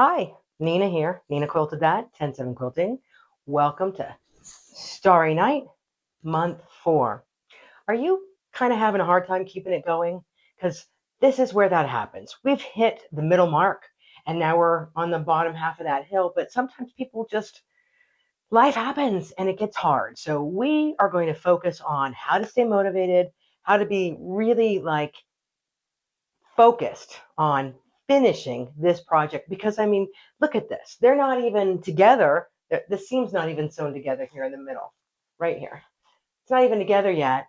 Hi, Nina here. Nina Quilted That, 107 Quilting. Welcome to Starry Night, month 4. Are you kind of having a hard time keeping it going? Because this is where that happens. We've hit the middle mark and now we're on the bottom half of that hill, but sometimes people just, life happens and it gets hard. So we are going to focus on how to stay motivated, how to be really focused on finishing this project because I mean, look at this. They're not even together. The seam's not even sewn together here in the middle, right here. It's not even together yet,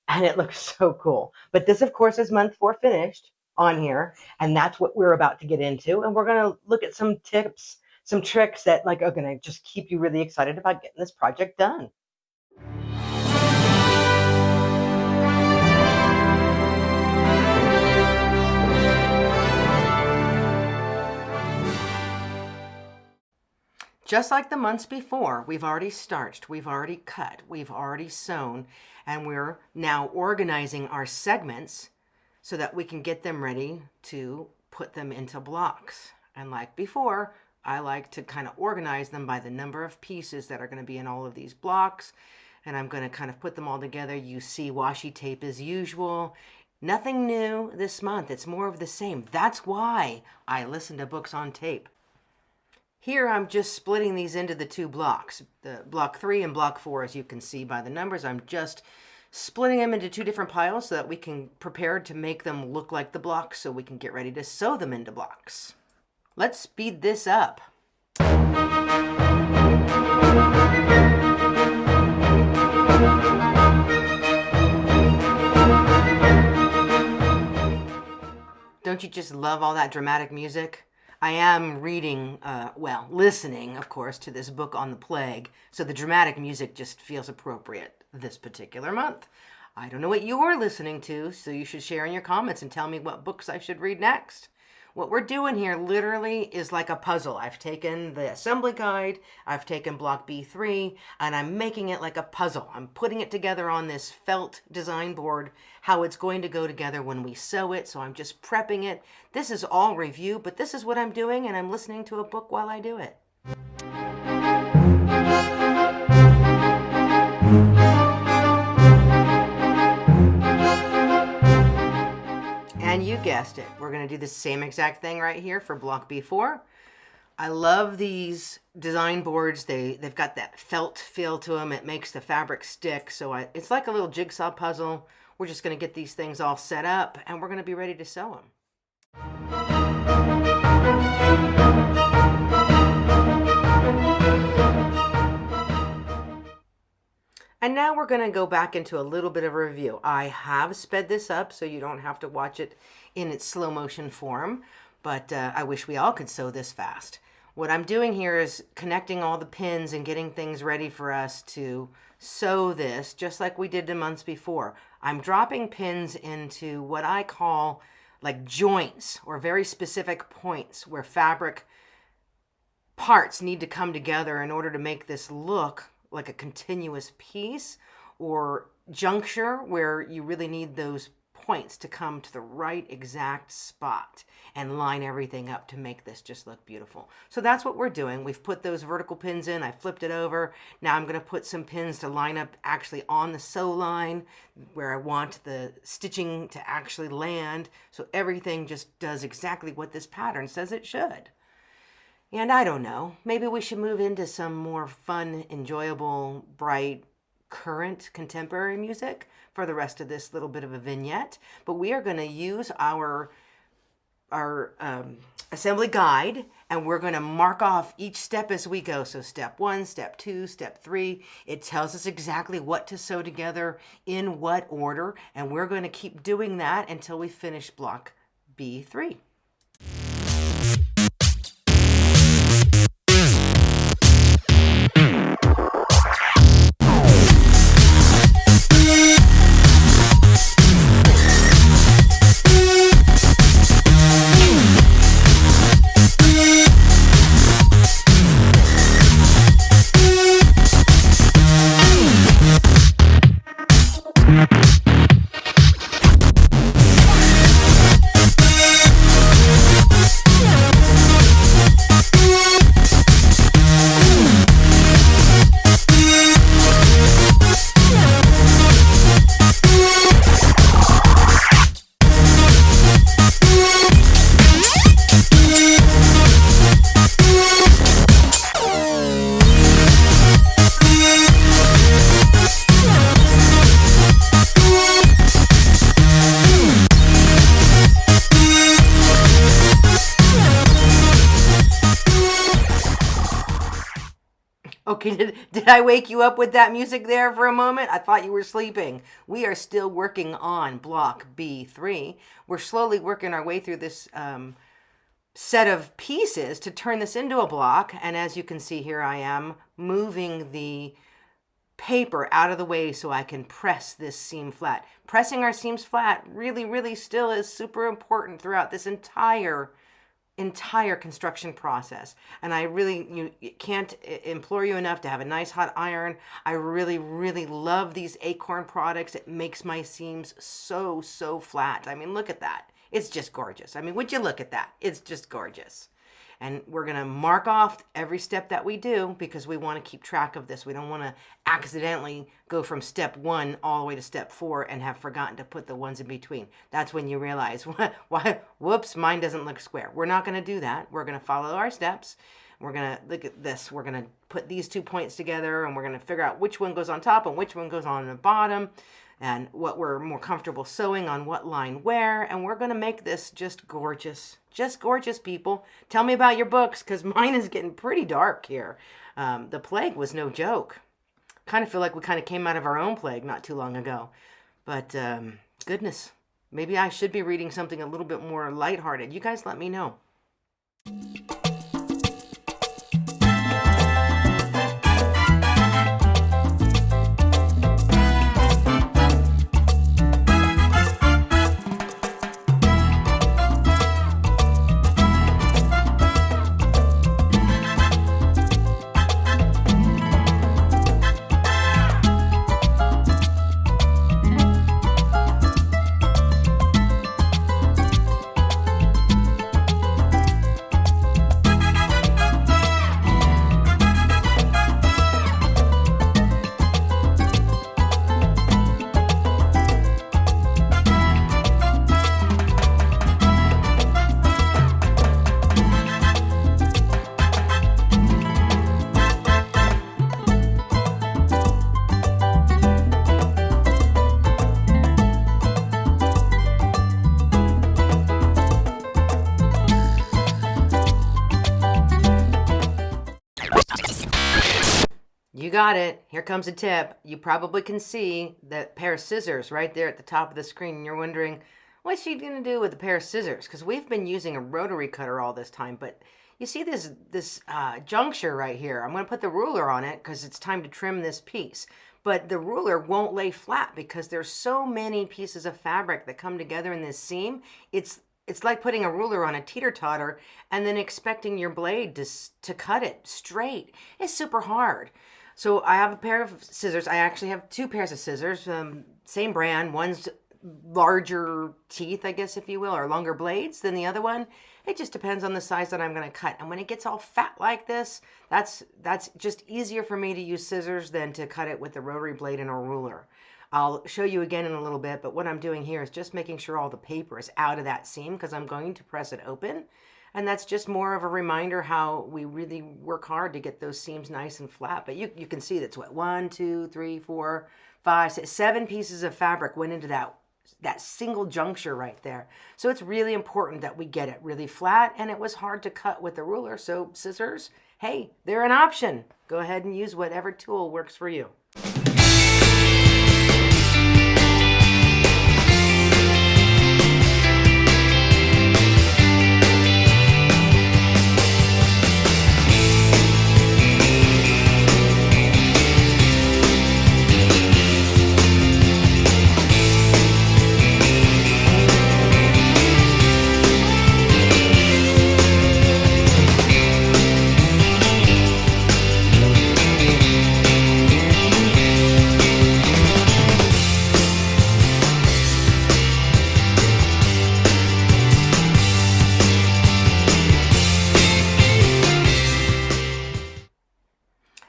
and it looks so cool. But this, of course, is month 4 finished on here, and that's what we're about to get into. And we're going to look at some tips, some tricks that are going to just keep you really excited about getting this project done. Just like the months before, we've already starched, we've already cut, we've already sewn, and we're now organizing our segments so that we can get them ready to put them into blocks. And like before, I like to kind of organize them by the number of pieces that are going to be in all of these blocks. And I'm going to kind of put them all together. You see washi tape as usual. Nothing new this month. It's more of the same. That's why I listen to books on tape. Here I'm just splitting these into the 2 blocks, the block 3 and block 4, as you can see by the numbers. I'm just splitting them into 2 different piles so that we can prepare to make them look like the blocks so we can get ready to sew them into blocks. Let's speed this up. Don't you just love all that dramatic music? I am reading, listening, of course, to this book on the plague, so the dramatic music just feels appropriate this particular month. I don't know what you're listening to, so you should share in your comments and tell me what books I should read next. What we're doing here literally is like a puzzle. I've taken the assembly guide, I've taken block B3, and I'm making it like a puzzle. I'm putting it together on this felt design board, how it's going to go together when we sew it, so I'm just prepping it. This is all review, but this is what I'm doing, and I'm listening to a book while I do it. And you guessed it, we're going to do the same exact thing right here for block B4. I love these design boards. They've got that felt feel to them. It makes the fabric stick. So it's like a little jigsaw puzzle. We're just going to get these things all set up and we're going to be ready to sew them. And now we're going to go back into a little bit of a review. I have sped this up so you don't have to watch it in its slow motion form, but I wish we all could sew this fast. What I'm doing here is connecting all the pins and getting things ready for us to sew this just like we did the months before. I'm dropping pins into what I call like joints or very specific points where fabric parts need to come together in order to make this look like a continuous piece, or juncture where you really need those points to come to the right exact spot and line everything up to make this just look beautiful. So that's what we're doing. We've put those vertical pins in, I flipped it over. Now I'm going to put some pins to line up actually on the sew line where I want the stitching to actually land, so everything just does exactly what this pattern says it should. And I don't know, maybe we should move into some more fun, enjoyable, bright, current, contemporary music for the rest of this little bit of a vignette. But we are going to use our assembly guide, and we're going to mark off each step as we go. So step 1, step 2, step 3, it tells us exactly what to sew together in what order, and we're going to keep doing that until we finish block B3. Okay, did I wake you up with that music there for a moment? I thought you were sleeping. We are still working on block B3. We're slowly working our way through this set of pieces to turn this into a block. And as you can see here, I am moving the paper out of the way so I can press this seam flat. Pressing our seams flat really still is super important throughout this entire construction process. And I really can't implore you enough to have a nice hot iron. I really love these Acorn products. It makes my seams so flat. I mean, look at that. It's just gorgeous. I mean, would you look at that? It's just gorgeous. And we're going to mark off every step that we do because we want to keep track of this. We don't want to accidentally go from step 1 all the way to step 4 and have forgotten to put the ones in between. That's when you realize, whoops, mine doesn't look square. We're not going to do that. We're going to follow our steps. We're going to look at this. We're going to put these 2 points together and we're going to figure out which one goes on top and which one goes on the bottom, and what we're more comfortable sewing on what line where. And we're going to make this just gorgeous. Just gorgeous, people. Tell me about your books, because mine is getting pretty dark here. The plague was no joke. Kind of feel like we kind of came out of our own plague not too long ago. But goodness, maybe I should be reading something a little bit more lighthearted. You guys let me know. You got it. Here comes a tip. You probably can see that pair of scissors right there at the top of the screen. And you're wondering, what's she going to do with a pair of scissors? Because we've been using a rotary cutter all this time. But you see this juncture right here. I'm going to put the ruler on it because it's time to trim this piece. But the ruler won't lay flat because there's so many pieces of fabric that come together in this seam. It's like putting a ruler on a Teeter Totter and then expecting your blade to cut it straight. It's super hard. So I have a pair of scissors. I actually have 2 pairs of scissors, same brand. One's larger teeth, I guess, if you will, or longer blades than the other one. It just depends on the size that I'm going to cut. And when it gets all fat like this, that's just easier for me to use scissors than to cut it with a rotary blade and a ruler. I'll show you again in a little bit, but what I'm doing here is just making sure all the paper is out of that seam because I'm going to press it open. And that's just more of a reminder how we really work hard to get those seams nice and flat. But you can see that's what, 1, 2, 3, 4, 5, 6, 7 pieces of fabric went into that single juncture right there. So it's really important that we get it really flat, and it was hard to cut with the ruler. So scissors, hey, they're an option. Go ahead and use whatever tool works for you.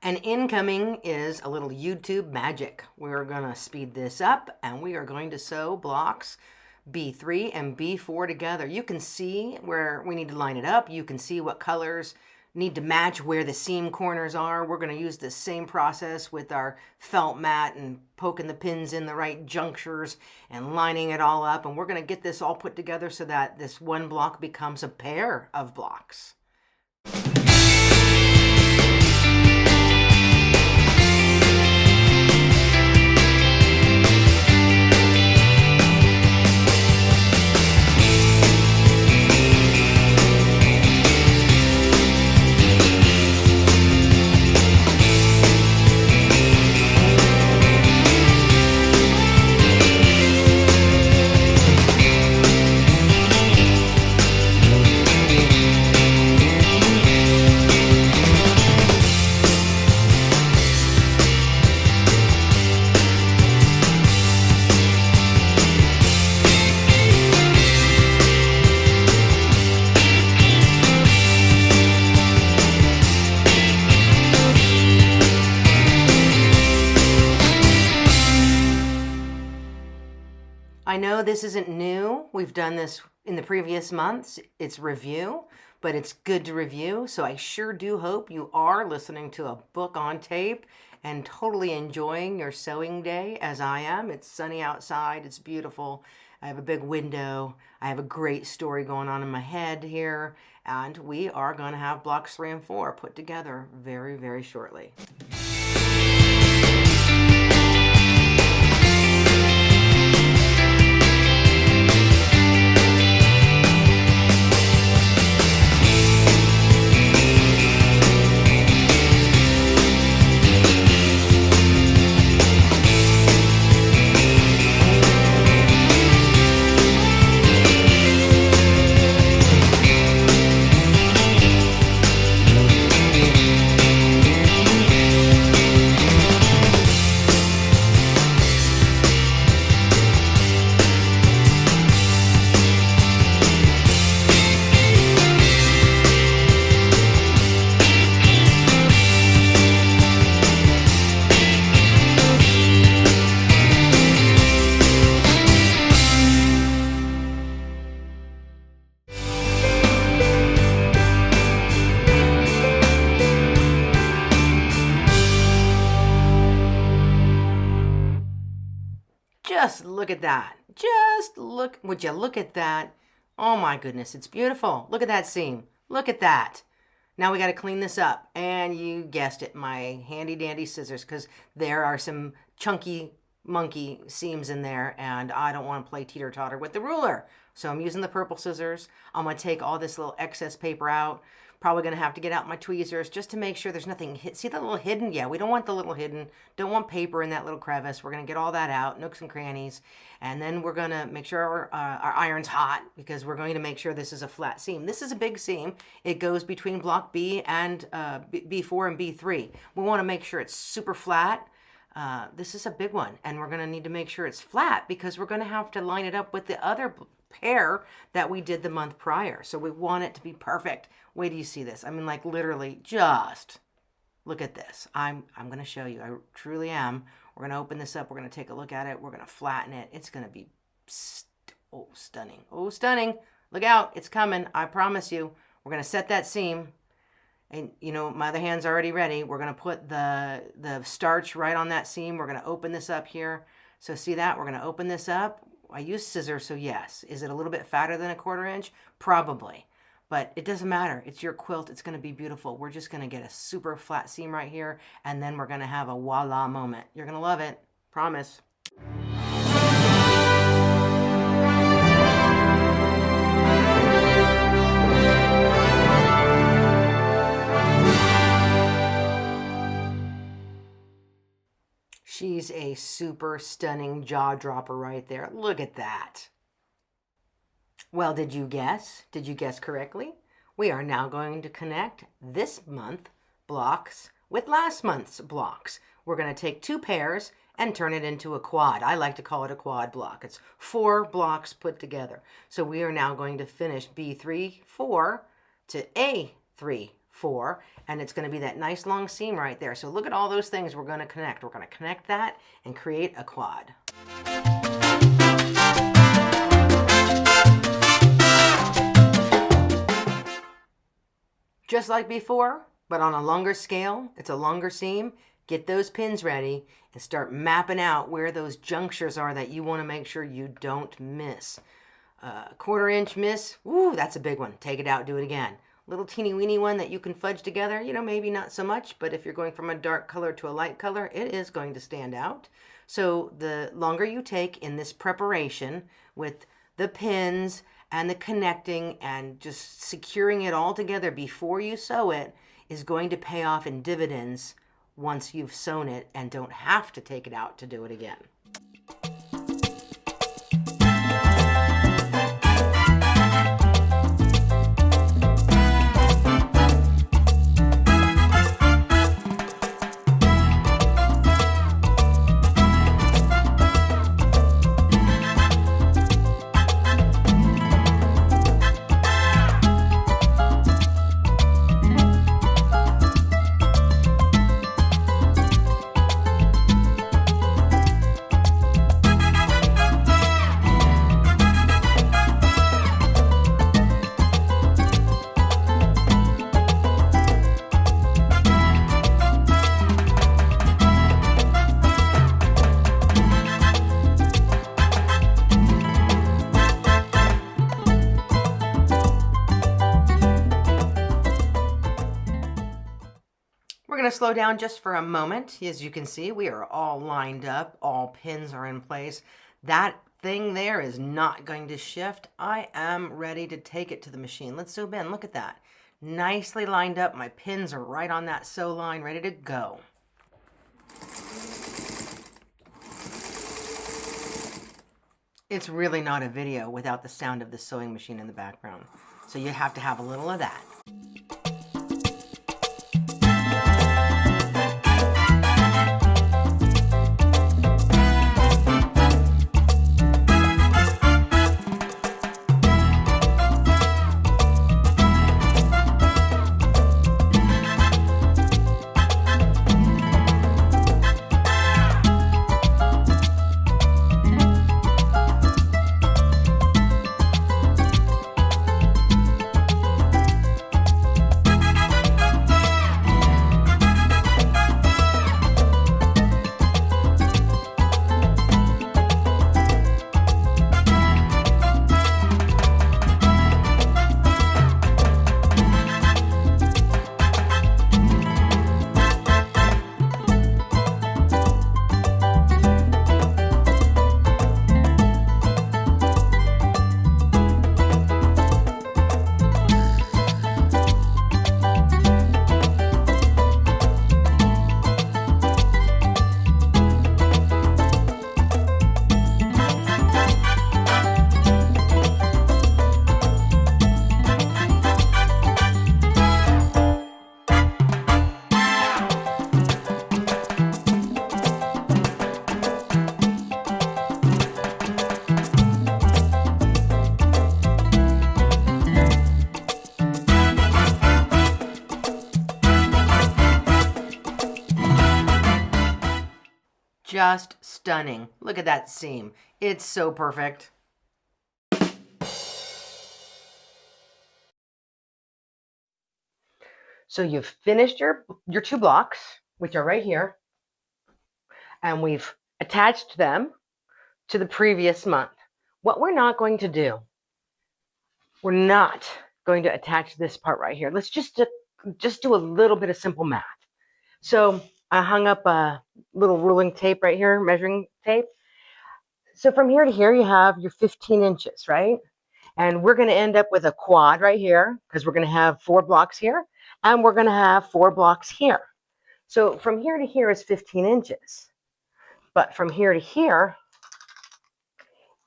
And incoming is a little YouTube magic. We're going to speed this up and we are going to sew blocks B3 and B4 together. You can see where we need to line it up. You can see what colors need to match where the seam corners are. We're going to use the same process with our felt mat and poking the pins in the right junctures and lining it all up. And we're going to get this all put together so that this one block becomes a pair of blocks. I know this isn't new. We've done this in the previous months. It's review, but it's good to review. So I sure do hope you are listening to a book on tape and totally enjoying your sewing day as I am. It's sunny outside. It's beautiful. I have a big window. I have a great story going on in my head here. And we are going to have blocks 3 and 4 put together very, very shortly. Just look at that. Would you look at that? Oh my goodness, it's beautiful. Look at that seam. Look at that. Now we got to clean this up. And you guessed it, my handy dandy scissors, because there are some chunky monkey seams in there and I don't want to play teeter totter with the ruler. So I'm using the purple scissors. I'm going to take all this little excess paper out. Probably going to have to get out my tweezers just to make sure there's nothing see the little hidden? Yeah, we don't want the little hidden. Don't want paper in that little crevice. We're going to get all that out, nooks and crannies. And then we're going to make sure our iron's hot because we're going to make sure this is a flat seam. This is a big seam. It goes between block B and B4 and B3. We want to make sure it's super flat. This is a big one, and we're going to need to make sure it's flat because we're going to have to line it up with the other pair that we did the month prior. So we want it to be perfect. Wait till you see this. I mean, like literally just look at this. I'm going to show you. I truly am. We're going to open this up. We're going to take a look at it. We're going to flatten it. It's going to be stunning. Oh, stunning. Look out. It's coming. I promise you. We're going to set that seam. And, you know, my other hand's already ready. We're going to put the starch right on that seam. We're going to open this up here. So see that? We're going to open this up. I use scissors, so yes. Is it a little bit fatter than a 1/4 inch? Probably. But it doesn't matter. It's your quilt. It's going to be beautiful. We're just going to get a super flat seam right here. And then we're going to have a voila moment. You're going to love it. Promise. She's a super stunning jaw dropper right there. Look at that. Well, did you guess? Did you guess correctly? We are now going to connect this month's blocks with last month's blocks. We're going to take 2 pairs and turn it into a quad. I like to call it a quad block. It's 4 blocks put together. So we are now going to finish B3, 4 to A3, 4, and it's going to be that nice long seam right there. So look at all those things we're going to connect. We're going to connect that and create a quad. Just like before, but on a longer scale. It's a longer seam. Get those pins ready and start mapping out where those junctures are that you want to make sure you don't miss. 1/4 inch miss, ooh, that's a big one. Take it out, do it again. Little teeny weeny one that you can fudge together, you know, maybe not so much, but if you're going from a dark color to a light color, it is going to stand out. So the longer you take in this preparation with the pins and the connecting and just securing it all together before you sew it is going to pay off in dividends once you've sewn it and don't have to take it out to do it again. going to slow down just for a moment. As you can see, we are all lined up. All pins are in place. That thing there is not going to shift. I am ready to take it to the machine. Let's zoom in. Look at that. Nicely lined up. My pins are right on that sew line, ready to go. It's really not a video without the sound of the sewing machine in the background. So you have to have a little of that. Just stunning. Look at that seam. It's so perfect. So you've finished your 2 blocks, which are right here, and we've attached them to the previous month. What we're not going to do, we're not going to attach this part right here. Let's just do a little bit of simple math. So I hung up a little ruling tape right here, measuring tape. So from here to here, you have your 15 inches, right? And we're going to end up with a quad right here because we're going to have 4 blocks here and we're going to have 4 blocks here. So from here to here is 15 inches. But from here to here,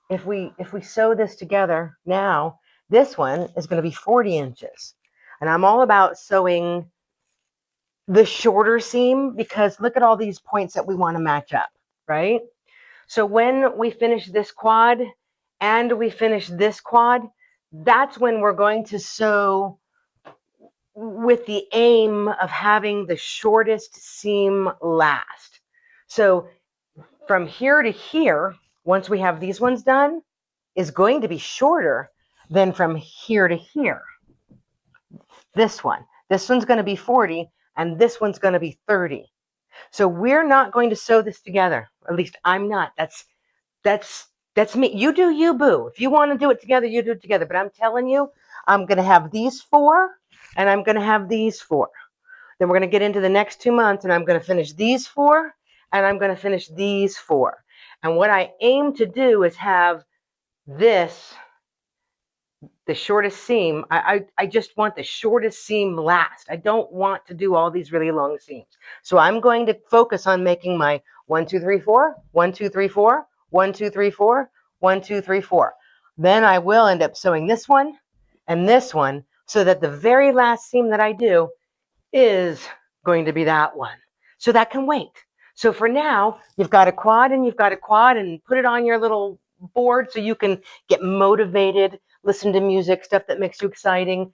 if we sew this together now, this one is going to be 40 inches. And I'm all about sewing the shorter seam because look at all these points that we want to match up, right? So when we finish this quad and we finish this quad, that's when we're going to sew with the aim of having the shortest seam last. So from here to here, once we have these ones done, is going to be shorter than from here to here. This one's going to be 40 and this one's going to be 30. So we're not going to sew this together. At least I'm not. That's me. You do you, boo. If you want to do it together, you do it together. But I'm telling you, I'm going to have these 4 and I'm going to have these 4. Then we're going to get into the next 2 months and I'm going to finish these 4 and I'm going to finish these 4. And what I aim to do is have this, the shortest seam. I just want the shortest seam last. I don't want to do all these really long seams. So I'm going to focus on making my 1, 2, 3, 4, 1, 2, 3, 4, 1, 2, 3, 4, 1, 2, 3, 4. Then I will end up sewing this one and this one so that the very last seam that I do is going to be that one. So that can wait. So for now, you've got a quad and you've got a quad and put it on your little board so you can get motivated, listen to music, stuff that makes you exciting,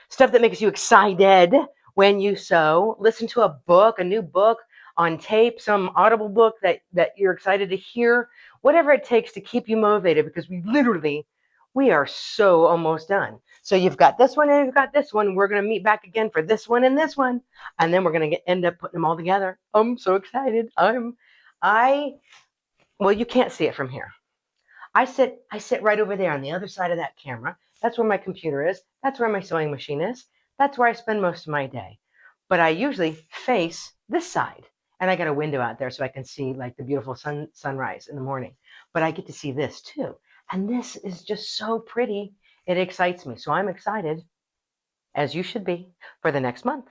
stuff that makes you excited when you sew. Listen to a book, a new book on tape, some Audible book that you're excited to hear, whatever it takes to keep you motivated because we are so almost done. So you've got this one and you've got this one. We're going to meet back again for this one and this one. And then we're going to end up putting them all together. I'm so excited. Well, you can't see it from here. I sit right over there on the other side of that camera. That's where my computer is. That's where my sewing machine is. That's where I spend most of my day. but I usually face this side. And I got a window out there so I can see like the beautiful sunrise in the morning. But I get to see this too. And this is just so pretty. It excites me. So I'm excited, as you should be, for the next month.